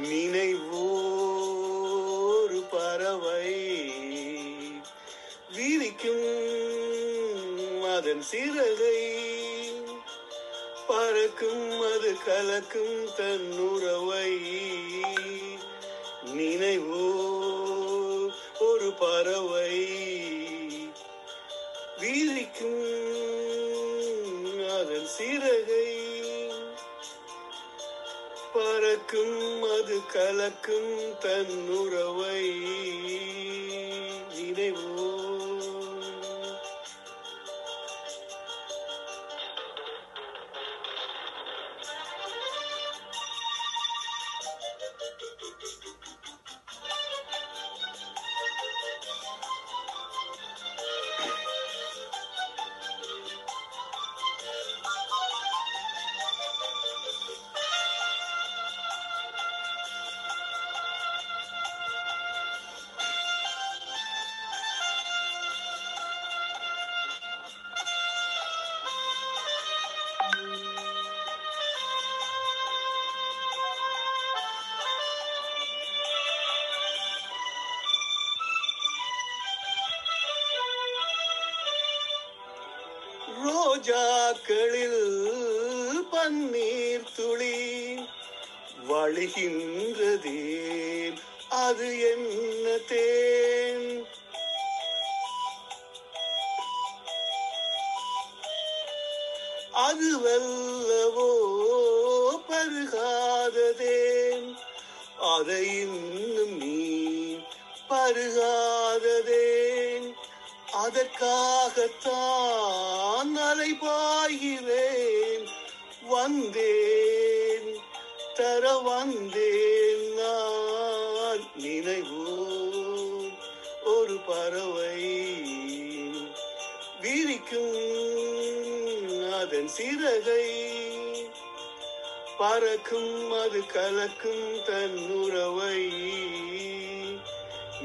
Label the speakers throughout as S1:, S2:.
S1: நினைவோரு பறவை விரிக்கும் அதன் சிறகை, பறக்கும் அது கலக்கும் தன் உறவை. நினைவோ ஒரு பறவை விரிக்கும் அதன் சிறகை, பறக்கும் அது கலக்கும் தன் உறவை. நினைவோ ரோஜாக்களில் பன்னீர் துளி வழிகின்றதேன், அது என்ன தேன்? அது வல்லவோ பருகாததேன், அதை இன்னும் நீ பருகாததேன். அதற்காகத்தான் அலைபாய்கிறேன், வந்தேன் தர வந்தேன் நான். நினைவோ ஒரு பறவை விரிக்கும் அதன் சிறகை, பறக்கும் அது கலக்கும் தன் உறவை.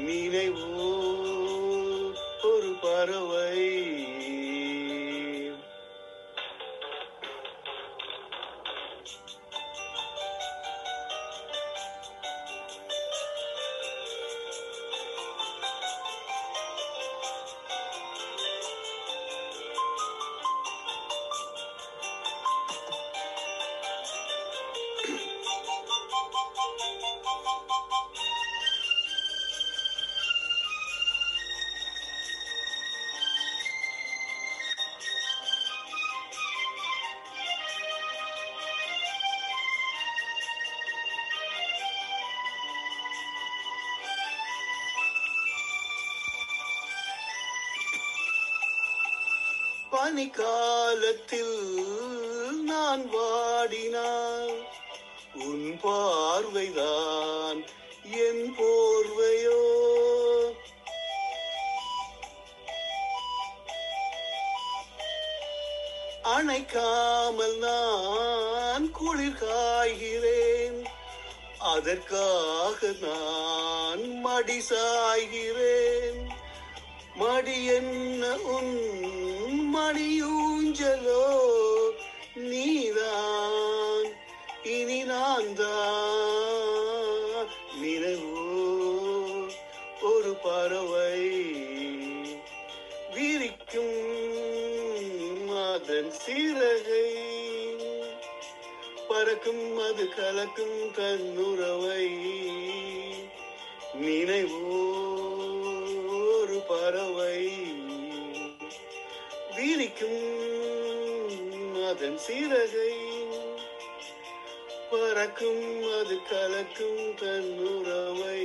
S1: நினைவோ ஒரு பறவை. பனிக்காலத்தில் நான் வாடினால் உன் பார்வைதான் என் போர்வையோ. அணைக்காமல் நான் குளிர் காய்கிறேன், அதற்காக நான் மடி சாய்கிறேன். மடி என்ன உன் மணியூஞ்சலோ, நீதான் இனி நான் தான். நினைவோ ஒரு பறவை விரிக்கும் அதன் சிறகை, பறக்கும் அது கலக்கும் தன் உறவை. நினைவோ ஒரு பறவை விரிக்கும் அதன் சிறகை, பறக்கும் அது கலக்கும் தன் உறவை.